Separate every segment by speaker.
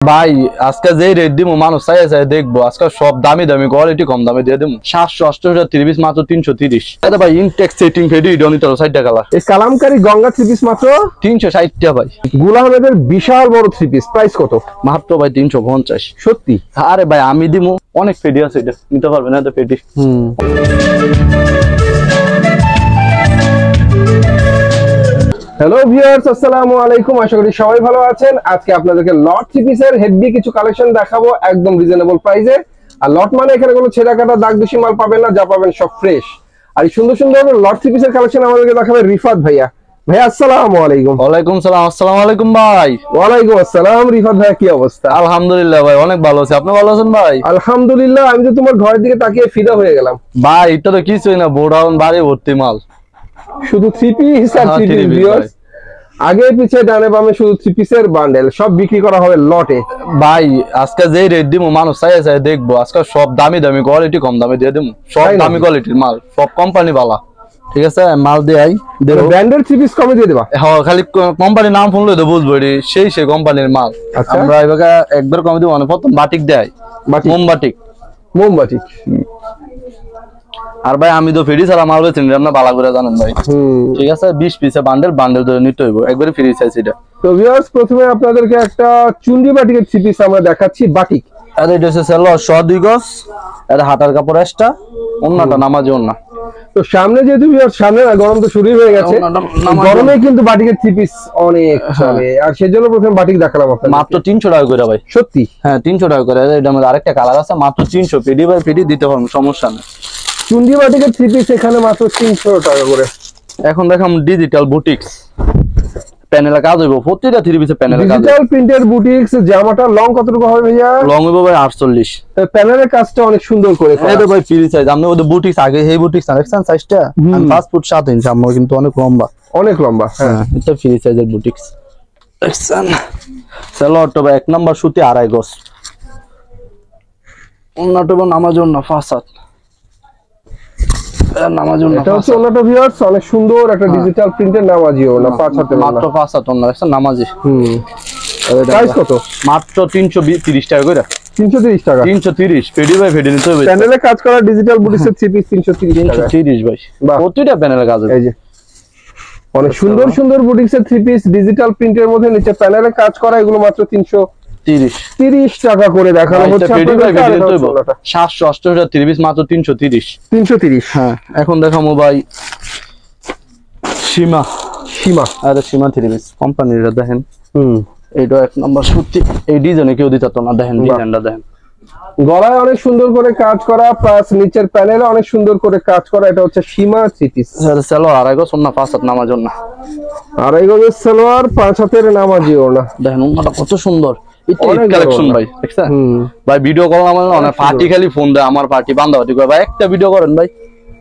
Speaker 1: ভাই আজকে যে রেট দিব মানুষ চাই চাই দেখবো। আজকে সব দামি দামি কোয়ালিটি কম দামে দিয়ে দেবো। 788 পিস মাত্র 330। এটা ভাই ইনটেক সেটিং ফেডি ডনিটার 60 কালার।
Speaker 2: এই কালামকারী গঙ্গা 3 পিস মাত্র
Speaker 1: 360 টাকা ভাই।
Speaker 2: গুলাম আহমেদের বিশাল বড় 3 পিস প্রাইস কত?
Speaker 1: মাত্র ভাই 350।
Speaker 2: সত্যি?
Speaker 1: আরে ভাই আমি দিমু, অনেক ফেডি আছে, এটা নিতে পারবেন না? তো ফেডি
Speaker 2: হ্যালো ভিউয়ার্স, আসসালামু আলাইকুম। আশা করি সবাই ভালো আছেন। আজকে আপনাদেরকে লট 3 পিসের হেভি কিছু কালেকশন দেখাবো একদম রিজনেবল প্রাইসে। আর লট মানে এখানে কোনো ছেঁড়া কাটা দাগ বেশি মাল পাবেন না, যা পাবেন সব ফ্রেশ। আর এই সুন্দর সুন্দর লট 3 পিসের কালেকশন আমাদেরকে দেখাবে রিফাত ভাইয়া। ভাইয়া আসসালামু আলাইকুম।
Speaker 1: ওয়ালাইকুম সালাম। আসসালামু আলাইকুম ভাই।
Speaker 2: ওয়ালাইকুম আসসালাম। রিফাত ভাইয়া কি অবস্থা?
Speaker 1: আলহামদুলিল্লাহ ভাই, অনেক ভালো আছি। আপনি ভালো আছেন ভাই?
Speaker 2: আলহামদুলিল্লাহ। আমি তো তোমার ঘরের দিকে তাকিয়ে ফিদা হয়ে গেলাম
Speaker 1: ভাই। এটা তো কিছুই না, বোডাউন বাড়ি ভর্তি মাল,
Speaker 2: শুধু 3 পিস আর 3 পিস ভিউয়ার্স। আগে পিছে ডানে বামে শুধু 3 পিসের বান্ডেল, সব বিক্রি করা হবে লটে।
Speaker 1: ভাই আজকে যে রেট দিব মানুষ চাই চাই দেখবো। আজকে সব দামি দামি কোয়ালিটি কম দামে দিয়ে দেবো। সব দামি কোয়ালিটির মাল, সব কোম্পানি বালা। ঠিক আছে, মাল দেই দেবো।
Speaker 2: ব্র্যান্ডের 3 পিস কমে দিয়ে দেবা?
Speaker 1: হ্যাঁ, খালি কোম্পানির নাম শুনলে তো বুঝবো সেই কোম্পানির মাল। আমরা এবার একবার কমে দেবো। প্রথম বাটিক দেয়, মোমবাটিক।
Speaker 2: মোমবাটিক।
Speaker 1: আর ভাই আমি তো ফ্রি ছাড়া মাল বেচি না, আপনারা ভালো করে জানেন ভাই। ঠিক আছে, 20 পিসে বান্ডেল ধরে নিতে হইব, একবারে ফ্রি সাইজ এটা।
Speaker 2: তো ভিউয়ার্স, প্রথমে আপনাদেরকে একটা চুন্ডি বাটিকের 3 পিস আমরা দেখাচ্ছি। বাটিক
Speaker 1: এটা হচ্ছে সেলো 2 গজ। এটা হাতার কাপড় এক্সট্রা, ওন্নাটা নামাজি ওন্না।
Speaker 2: তো সামনে যেহেতু ভিউয়ার্স সামনে না, গরম তো শুরু হয়ে গেছে, গরমে কিন্তু বাটিকের 3 পিস অনেক চলে। আর সেজন্য প্রথমে বাটিক দেখালাম আপনাদের।
Speaker 1: মাত্র 300 টাকা করে ভাই।
Speaker 2: সত্যি?
Speaker 1: হ্যাঁ 300 টাকা করে। এটার মধ্যে আরেকটা কালার আছে, মাত্র 300। পিডি বাই পিডি দিতে পারবেন, সমস্যা নেই।
Speaker 2: চুন্ডি বাটিকের 3 পিস এখানে মাত্র 300 টাকা করে।
Speaker 1: এখন দেখাম ডিজিটাল বুটিক্স, প্যানেলে কাজ হইব। প্রতিটা 3 পিসে প্যানেলে কাজ।
Speaker 2: ডিজিটাল প্রিন্টের বুটিক্স। জামাটা লং কতটুকু হবে ভাইয়া?
Speaker 1: লং হইব ভাই 48।
Speaker 2: প্যানেলের কাজটা অনেক সুন্দর করে।
Speaker 1: এটা ভাই ফ্রি সাইজ। আপনি ওদের বুটিক্স আগে এই বুটিক্স দেখছেন সাইজটা? 5 ফুট 7 ইঞ্চি, আমার কিন্তু অনেক লম্বা।
Speaker 2: অনেক লম্বা। হ্যাঁ,
Speaker 1: এটা ফ্রি সাইজের বুটিক্স দেখছেন। সেলোয়ারটা ভাই 1 নাম্বার সুতি 2.5 গজ। ওন্নাটা নামার জন্য ফাসাদ, নামার জন্য
Speaker 2: এটা হচ্ছে ওন্নাটা ভিউয়ার্স অনেক সুন্দর একটা ডিজিটাল প্রিন্টের নামাজিও না, 5 হাতে
Speaker 1: মাত্র 5 হাত ওন্না দেখছেন নামাজি।
Speaker 2: প্রাইস কত?
Speaker 1: মাত্র 330 টাকা করে।
Speaker 2: 330 টাকা।
Speaker 1: 330 ফেডি বাই ফেডি নিতে হবে।
Speaker 2: প্যানেলে কাজ করা ডিজিটাল বুটিক্সের 3 পিস 330 টাকা।
Speaker 1: 330 ভাই। প্রতিটা প্যানেলে কাজ হবে।
Speaker 2: এই যে অনেক সুন্দর সুন্দর বুটিক্সের 3 পিস ডিজিটাল প্রিন্টের মধ্যে নিচে প্যানেলে কাজ করা, এগুলো মাত্র 330 টাকা করে দেখানো হচ্ছে আপনাদের।
Speaker 1: 788 3 পিস মাত্র 330।
Speaker 2: 330।
Speaker 1: হ্যাঁ, এখন দেখামু ভাই সীমা। আরে সীমা 3 পিস কোম্পানিটা দেখেন। এইটা 1 নাম্বার সুতি। এই ডিজাইনে কেউ দিত না, দেখেন ডিজাইনটা দেখেন।
Speaker 2: গলায় অনেক সুন্দর করে কাজ করা, প্লাস নিচের প্যানেলে অনেক সুন্দর করে কাজ করা। এটা হচ্ছে সীমা 3 পিস।
Speaker 1: সালোয়ার 2.5 গজ, ওন্না 5 হাত নামার জন্য।
Speaker 2: 2.5 গজের সালোয়ার, 5 হাতের নামাজি ওড়না।
Speaker 1: দেখেন ওন্নাটা কত সুন্দর। এটা কালেকশন ভাই, দেখছেন ভাই? ভিডিও করলাম না, পার্টি খালি ফোন দেয় আমার, পার্টি বান্দাবাটি করে ভাই একটা ভিডিও করেন ভাই।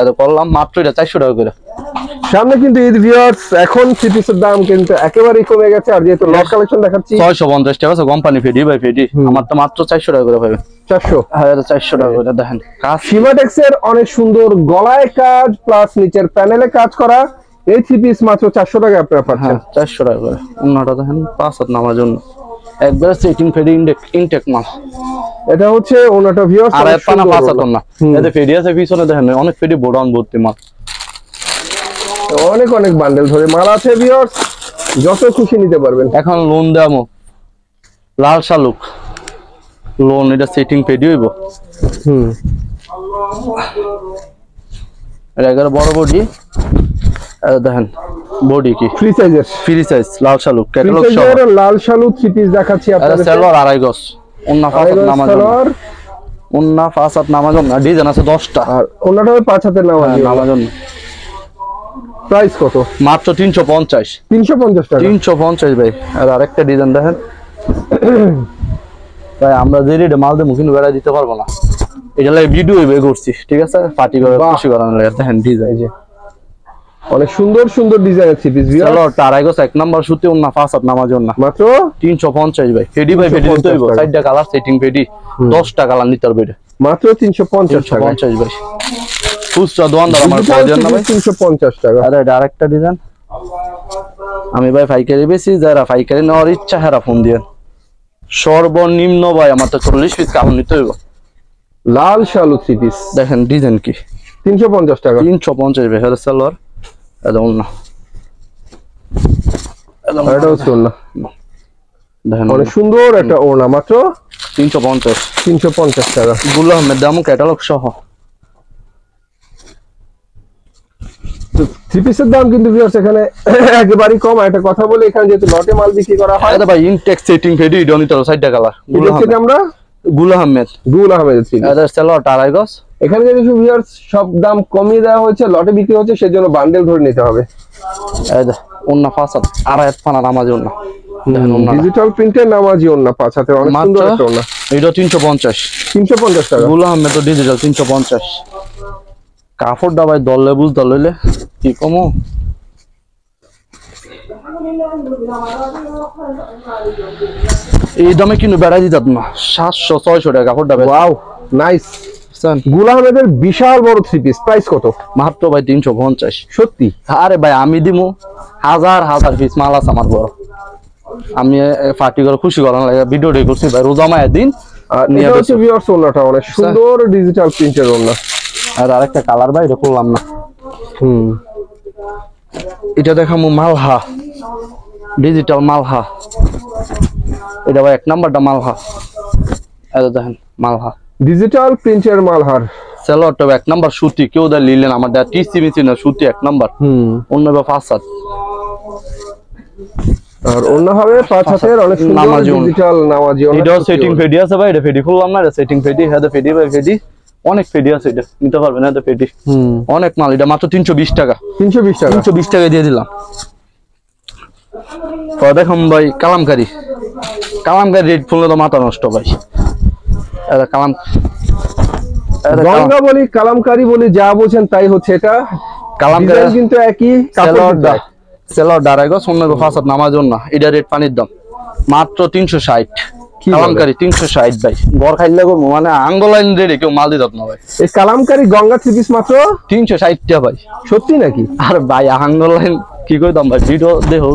Speaker 1: এত করলাম, মাত্র এটা 400 টাকা করে।
Speaker 2: সামনে কিন্তু ঈদ ভিউয়ার্স, এখন 3 পিসের দাম কিন্তু একেবারেই কমে গেছে। আর যেহেতু লট কালেকশন দেখাচ্ছি,
Speaker 1: 650 টাকা আছে কোম্পানি ফেডি বাই ফেডি। আমার তো মাত্র 400 টাকা করে পাবেন।
Speaker 2: 400?
Speaker 1: হ্যাঁ, এটা 400 টাকা করে। দেখেন
Speaker 2: সীমাটেক্সের অনেক সুন্দর গলায় কাজ প্লাস নিচের প্যানেলে কাজ করা এই 3 পিস মাত্র 400 টাকা আপনারা পাচ্ছেন।
Speaker 1: 400 টাকা করে। ওন্নাটা দেখেন 5 হাত নামার জন্য, একবার সেটিং ফেডি ইনটেক মাল।
Speaker 2: এটা হচ্ছে ওনাটা ভিউয়ার্স
Speaker 1: আর এটা না 5 হাত ওন্না। এতে ফেডি আছে পিছনে, দেখেন অনেক ফেডি বোডাউন ভর্তি মাল।
Speaker 2: অনেক অনেক বান্ডেল ধরে মাল আছে ভিউয়ার্স, যত খুশি নিতে পারবেন।
Speaker 1: এখন লোন দেবো লাল শালুক লোন, এটা সেটিং ফেডি হইব। এটা এগারে বড় বডি। দেখেন বডি কি
Speaker 2: ফ্রি সাইজ
Speaker 1: লাল শালুক ক্যাটালগ সহ।
Speaker 2: লাল শালুক 3 পিস দেখাচ্ছি আপনাদের।
Speaker 1: সালোয়ার 2.5 গজ, ওন্না 5 হাত নামার জন্য। ওন্না 5 হাত নামার জন্য, ডিজাইন আছে 10টা। আর
Speaker 2: ওন্নাটা 5 হাতের নামার জন্য। প্রাইস কত? মাত্র
Speaker 1: 350।
Speaker 2: 350 টাকা।
Speaker 1: 350 ভাই। আর আরেকটা ডিজাইন দেখেন ভাই, আমরা যে রেটে মাল দেবো কিন্তু বেড়া দিতে পারবো না। এটা লাগে ভিডিও বের করছি, ঠিক আছে? পার্টি করে খুশি করানোর লাগে। দেখেন ডিজাইন, যে
Speaker 2: অনেক সুন্দর সুন্দর ডিজাইনের 3 পিস।
Speaker 1: সালোয়ার 2.5 গজ, 1 নাম্বার সুতি, ওন্না 5 হাত নামার জন্য।
Speaker 2: মাত্র
Speaker 1: 350 ভাই। ফেডি বাই ফেডি নিতে হইব। 4টা কালার সেটিং ফেডি, 10টা কালার নিতে হবে।
Speaker 2: মাত্র 350 টাকা।
Speaker 1: 350 ভাই। খুচরা দোকানদার আমার প্রয়োজন না ভাই।
Speaker 2: 350 টাকা।
Speaker 1: আরে এটা আরেকটা ডিজাইন। আমি ভাই পাইকারি বেশি, যারা পাইকারি নেওয়ার ইচ্ছা হেরা ফোন দিয়ে। সর্বনিম্ন ভাই আমার তো 40 পিস কাপড় নিতে হইব।
Speaker 2: লাল শালু 3 পিস
Speaker 1: দেখেন ডিজাইন কি
Speaker 2: 350 টাকা
Speaker 1: 350 ভাই হলো সালোয়ার একদম না
Speaker 2: এটা হচ্ছে ওড়না
Speaker 1: দেখেন
Speaker 2: অনেক সুন্দর একটা ওড়না মাত্র
Speaker 1: 350
Speaker 2: টাকা
Speaker 1: গুলো আহমেদ দাম ক্যাটালগ সহ।
Speaker 2: তো 3 পিসের দাম কিন্তু ভিউয়ার্স এখানে একেবারেই কম। একটা কথা বলি এখানে যেহেতু লটে মাল বিক্রি করা হয়
Speaker 1: এটা ভাই ইনটেক সেটিং ফেডি ডনিটার সাইড কালার গুল আহমেদ এটা সালোয়ার আড়াই গজ।
Speaker 2: এখানে যদি ভিউয়ার্স সব দাম কমিয়ে দেওয়া হয়েছে লটে বিক্রি হচ্ছে সেজন্য বান্ডেল ধরে নিতে হবে।
Speaker 1: এই যে ওন্না ফাসাদ আড়াই পানা নামাজি ওন্না
Speaker 2: ডিজিটাল প্রিন্টের নামাজি ওন্না 5 হাতে অনেক সুন্দর একটা ওন্না।
Speaker 1: এটা 350 টাকা গুল আহমেদ তো ডিজিটাল 350। কাপড়টা ভাই দললে বুঝ দললে কি কমো এই দামে কিন্তু বেড়াই দিতাম না 700-600 টাকা কাপড়টা।
Speaker 2: ওয়াও নাইস গুল আহমেদের বিশাল বড় 3 পিস প্রাইস কত?
Speaker 1: মাত্র ভাই 350।
Speaker 2: সত্যি?
Speaker 1: আরে ভাই আমি দিমু হাজার পিস মাল আছে আমার বড়। আমি পার্টি করে খুশি করার লাগে ভিডিও রে করছি ভাই রোজা মায়ের দিন।
Speaker 2: নিয়ে হচ্ছে ভিউয়ার্স ওন্নাটা অনেক সুন্দর ডিজিটাল প্রিন্টের ওন্না।
Speaker 1: আর আরেকটা কালার ভাই এটা করলাম না। এটা দেখামু মালহা ডিজিটাল মালহা। এটা ভাই 1 নাম্বারটা মালহা। এটা দেখেন মালহা
Speaker 2: ডিজিটাল প্রিন্টের মালহার
Speaker 1: সালোয়ারটা 1 নাম্বার সুতি। কেউ দা নিলেন আমার দা টিসি মিসি না সুতি 1 নাম্বার। অন্য বা 5 হাত
Speaker 2: আর অন্য হবে 5 হাতের অনেক সুন্দর ডিজিটাল নামাজি ওন্না।
Speaker 1: এটা সেটিং ফেডি আছে ভাই। এটা ফেডি খুললাম না। এটা সেটিং ফেডি হ্যাঁ ফেডি ভাই ফেডি অনেক ফেডি আছে। এটা নিতে পারবেন না এটা ফেডি অনেক মাল। এটা মাত্র 320 টাকা 320 টাকা দিয়ে দিলাম। তো দেখুন ভাই কালামকারী রেড ফুললে তো মাথা নষ্ট ভাই। এটা
Speaker 2: গঙ্গা বলি কালামকারী বলি যা বোঝেন তাই হচ্ছে। এটা কালামকারী কিন্তু একই কাপড়
Speaker 1: সেলর ডারাই গো সোনার ফাসাদ নামাজ না। এটা রেড পানির দাম মাত্র 360। কালামকারী 360 ভাই ঘর খাইলে গো মানে আঙ্গলাইন রেডি কেউ মাল দিত না ভাই।
Speaker 2: এই কালামকারী গঙ্গা 3 পিস মাত্র
Speaker 1: 360 টাকা ভাই।
Speaker 2: সত্যি নাকি?
Speaker 1: আর ভাই আঙ্গলাইন কি কইতাম ভাই ভিডিও দেখো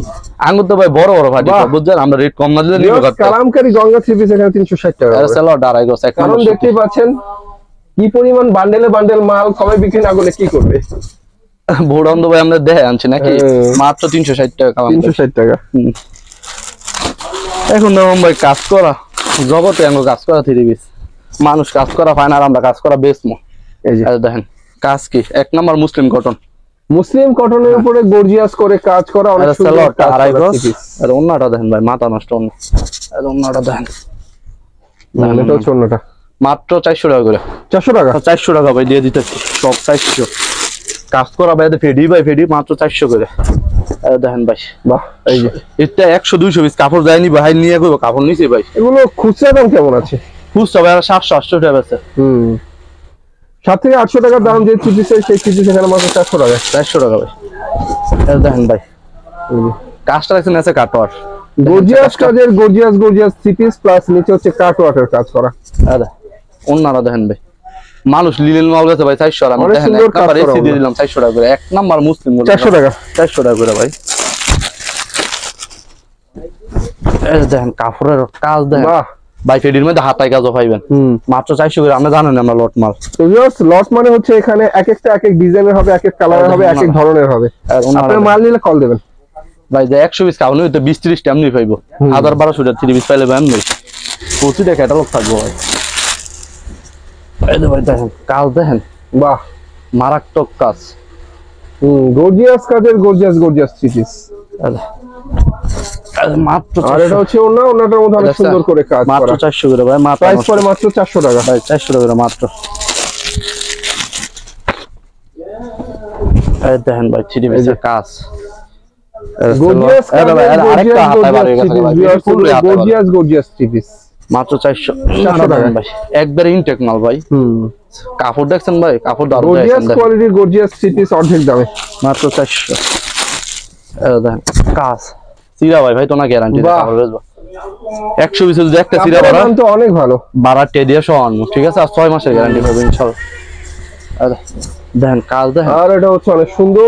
Speaker 1: আঙ্গুর তো ভাই বড় বড় ফাটি বুঝছেন আমরা রেট কম না দিলে নিব।
Speaker 2: কালামকারী গঙ্গা 3 পিস এখানে 360 টাকা।
Speaker 1: এর সেলর ডারাই গো
Speaker 2: কারণ দেখতেই পাচ্ছেন কি পরিমাণ বান্ডেলে বান্ডেল মাল সবাই বিক্রি না করলে কি করবে।
Speaker 1: ভোড়ান্দ ভাই আমরা দেখে আনছি নাকি মাত্র 360 টাকা কালাম
Speaker 2: 360 টাকা।
Speaker 1: এখন দেখুন ভাই কাজ করা জগতে আমরা কাজ করা 3 পিস মানুষ কাজ করা পায় না আর আমরা কাজ করা বেচমু। এই যে দেখেন কাজ কি 1 নাম্বার মুসলিম কটনের উপরে গর্জিয়াস করে কাজ করা অনেক সুন্দর। আড়াই গজ। আর ওন্নাটা দেখেন ভাই মাথা নষ্ট ওন্না। আর ওন্নাটা দেখেন
Speaker 2: এটা হচ্ছে ওন্নাটা
Speaker 1: মাত্র 400 টাকা করে। 400 টাকা ভাই দিয়ে দিতেছি সব 400 কাজ করা ভাই ফেডি ভাই ফেডি মাত্র 400 করে। দেখেন ভাই
Speaker 2: বাহ এই যে
Speaker 1: এটা 100-200 পিস কাপড় যায়নি ভাই নিয়ে কইবো কাপড় নিছে ভাই।
Speaker 2: এগুলো খুচরা দাম কেমন আছে?
Speaker 1: খুচরা ভাই 700-800 টাকা আছে।
Speaker 2: 7 থেকে 800 টাকা দাম যে চিপিসে সেই চিপিস এখানে মাত্র 400 টাকা
Speaker 1: ভাই। এই দেখেন ভাই কাজটা দেখছেন আছে কাটওয়ার
Speaker 2: গর্জিয়াস কাজের গর্জিয়াস চিপিস প্লাস নিচে হচ্ছে কাটওয়ারের কাজ করা।
Speaker 1: আদা ওন্নারা দেখেন ভাই মানুষ লিলেন মাল বেচে ভাই 400 আর আমি দেখেন একবারে এসি দিয়ে দিলাম 400 টাকা করে। 1 নাম্বার মুসলিম 400 টাকা করে ভাই। এই দেখেন কাপড়ের কাজ দেখেন ভাই ফেডির মধ্যে হাতায় কাজও পাইবেন মাত্র 400 করে। আমরা জানেন আমরা লট মাল।
Speaker 2: তো ভিউয়ার্স লট মানে হচ্ছে এখানে এক একটা এক এক ডিজাইনের হবে এক এক কালারের হবে এক এক ধরনের হবে। আপনারা মাল নিলে কল দিবেন
Speaker 1: ভাই যে 100 পিস কাউনি হইতো 20-30 টা এমনি পাইবো 1000-1200 টাকা 3 পিস পাইলে এমনি প্রতিটা ক্যাটালগ থাকবো ভাই। এই ভাই দেখেন কাজ দেখেন
Speaker 2: বাহ
Speaker 1: মারাত্মক কাজ।
Speaker 2: গর্জিয়াস কাজের গর্জিয়াস 3 পিস
Speaker 1: মাত্র।
Speaker 2: আর এটা হচ্ছে ওন্নাটার মধ্যে অনেক সুন্দর করে কাজ করা
Speaker 1: মাত্র 400 করে ভাই। মাত্র
Speaker 2: প্রাইস পড়ে মাত্র 400 টাকা
Speaker 1: ভাই 400 টাকা করে মাত্র। এই দেখেন ভাই 3 পিসের কাজ
Speaker 2: গর্জিয়াস
Speaker 1: আরেকটা হাতায় বার হয়ে গেছে ভাই
Speaker 2: গর্জিয়াস 3 পিস
Speaker 1: মাত্র 400 টাকা ভাই। একবারে ইনটেক মাল ভাই। কাপড় দেখছেন ভাই কাপড় দারুণ
Speaker 2: গর্জিয়াস কোয়ালিটির গর্জিয়াস 3 পিস অর্ধেক দামে
Speaker 1: মাত্র 400। এই দেখেন কাজ সিরা ভাই তো না গ্যারান্টি কাপড় বেচবো 100 পিস যদি একটা সিরা বাড়া
Speaker 2: তো অনেক ভালো
Speaker 1: বাড়া টেডিয়া সমান ঠিক আছে। আর 6 মাসের গ্যারান্টি পাবেন ইনশাআল্লাহ। দেখেন কাজ দেখেন
Speaker 2: আর এটা হচ্ছে অনেক সুন্দর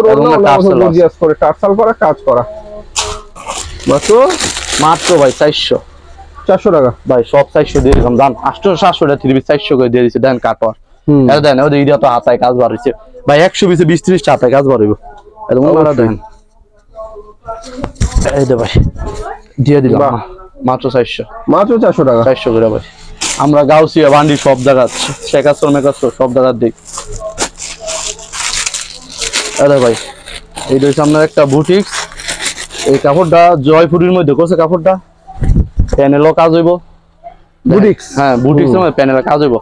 Speaker 2: গর্জিয়াস করে টার্সাল করা কাজ করা মাত্র
Speaker 1: ভাই 400
Speaker 2: 400 টাকা
Speaker 1: ভাই সব 400 দিয়ে দিলাম দাম 800 700 টাকা 3 পিস 400 করে দিয়ে দিছি দেন কাটওয়ার এটা দেন ওদের ইডিয়া তো হাতায় কাজ বার হইছে ভাই 100 পিসে 20 30 টা হাতায় কাজ বার হইব এটা ওনারা দেন এই দে ভাই দিয়ে দিলাম মাত্র
Speaker 2: 400 টাকা
Speaker 1: 400 করে ভাই আমরা গাউসিয়া বান্ডি সব জায়গা শেখাসর মেকাসর সব জায়গা দেই আরে ভাই এইটা হচ্ছে আপনার একটা বুটিক্স এই কাপড়টা জয়পুরের মধ্যে করছে কাপড়টা প্যানেলও কাজ হইব
Speaker 2: বুটিক্স
Speaker 1: হ্যাঁ বুটিক্স এর মধ্যে প্যানেলে কাজ হইব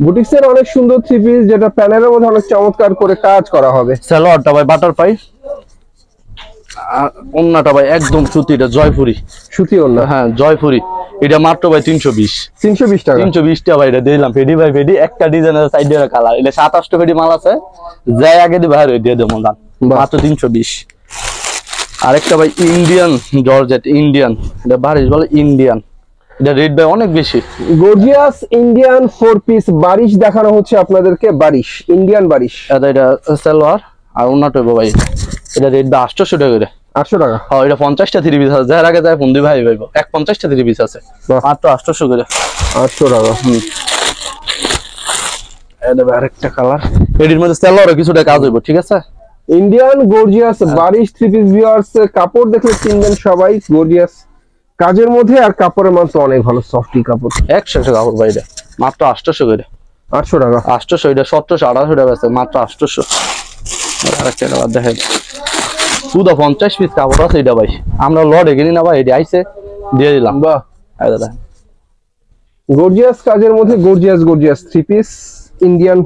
Speaker 2: বুটিক্সের অনেক সুন্দর থ্রি পিস যেটা প্যানেলের মধ্যে অনেক চমৎকার করে কাজ করা হবে
Speaker 1: সালোয়ারটা ভাই বাটারফ্লাই আর ওন্নাটা ভাই একদম সুতিটা জয়পুরি
Speaker 2: সুতি ওন্না
Speaker 1: হ্যাঁ জয়পুরি এটা মাত্র ভাই 320
Speaker 2: 320 টাকা
Speaker 1: 320 টাকা ভাই এটা দিলাম ফেডি ভাই ফেডি একটা ডিজাইনের সাইড দিয়ে কালার এটা 27 টা ফেডি মাল আছে যাই আগে দি বাইরে দিয়ে দেবো দাম মাত্র 320 আরেকটা ভাই ইন্ডিয়ান জর্জেট ইন্ডিয়ান এটা বারিশ বলে ইন্ডিয়ান এটা রেট ভাই অনেক বেশি
Speaker 2: গর্জিয়াস ইন্ডিয়ান 4 পিস বারিশ দেখানো হচ্ছে আপনাদেরকে বারিশ ইন্ডিয়ান বারিশ
Speaker 1: এটা সালোয়ার আর ওন্নাটা ভাই এটা রেট ভাই 800 টাকা করে
Speaker 2: 800 টাকা
Speaker 1: হ্যাঁ এটা 50 টা 3 পিস আছে যার আগে যায় ফোন দিই ভাই ভাইবো 50 টা 3 পিস আছে মাত্র 800 করে
Speaker 2: 800 টাকা
Speaker 1: এটা ভাই আরেকটা কালার এটির মধ্যে সালোয়ারও কিছুটা কাজ হইব ঠিক আছে
Speaker 2: ইন্ডিয়ান গর্জিয়াস বারিশ থ্রি পিস ভিউয়ার্স কাপড় দেখলে চিনবেন সবাই গর্জিয়াস কাজের মধ্যে আর কাপড়ের মান তো অনেক ভালো সফটি কাপড়
Speaker 1: 100 টাকা কাপড় ভাই এটা মাত্র 800 করে
Speaker 2: 800 টাকা
Speaker 1: 800 এটা 1700 1800 টাকা আছে মাত্র 800 আরেকটা কালার দেখেন সুদা 50 পিস কাপড় আছে এটা ভাই আমরা লড়ে কিনি না ভাই এটা আইছে দিয়ে দিলাম
Speaker 2: বাহ
Speaker 1: এই দাদা
Speaker 2: গর্জিয়াস কাজের মধ্যে gorgeous three piece Indian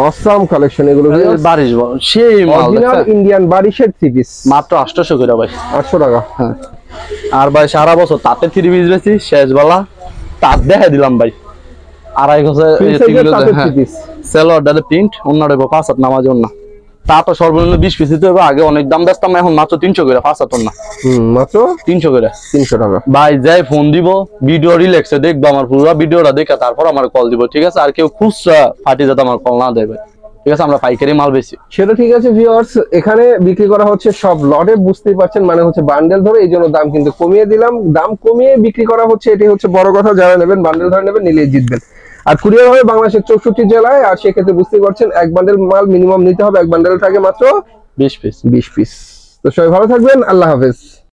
Speaker 2: awesome collection এগুলো
Speaker 1: বারিশ সেই মাল
Speaker 2: অরিজিনাল ইন্ডিয়ান বারিশের থ্রি পিস
Speaker 1: মাত্র 800 করে ভাই
Speaker 2: 800 টাকা
Speaker 1: হ্যাঁ আর ভাই সারা বছর তাতে 3 পিস বেশি শেষ বেলা তার দেখাই দিলাম ভাই আড়াই গছে সেলর প্রিন্ট অন্যটা পাঁচ হাত নামাজ অন্য তা তো সর্বনিম্ন 20 পিস দিতে হবে আগে অনেক দাম বেচতাম এখন মাত্র 300 করে 5 হাত না
Speaker 2: মাত্র
Speaker 1: 300 করে
Speaker 2: 300 টাকা
Speaker 1: ভাই যাই ফোন দিব ভিডিও রিল্যাক্সে দেখবো আমার পুরো ভিডিওটা দেখে তারপর আমার কল দিব ঠিক আছে আর কেউ খুচরা ফাটি যাতে আমার কল না দেবে ঠিক আছে আমরা পাইকারি মাল বেশি
Speaker 2: সেটা ঠিক আছে ভিউয়ার্স এখানে বিক্রি করা হচ্ছে সব লটে বুঝতেই পারছেন মানে হচ্ছে বান্ডেল ধরে এই জন্য দাম কিন্তু কমিয়ে দিলাম দাম কমিয়ে বিক্রি করা হচ্ছে এটি হচ্ছে বড় কথা যারা নেবেন বান্ডেল ধরে নেবেন নিলেই জিতবেন আর কুরিয়ার হবে বাংলাদেশের 64 জেলায় আর সেক্ষেত্রে বুঝতেই পারছেন এক বান্ডেল মাল মিনিমাম নিতে হবে এক বান্ডেল থাকে মাত্র
Speaker 1: 20 পিস
Speaker 2: তো সবাই ভালো থাকবেন আল্লাহ হাফেজ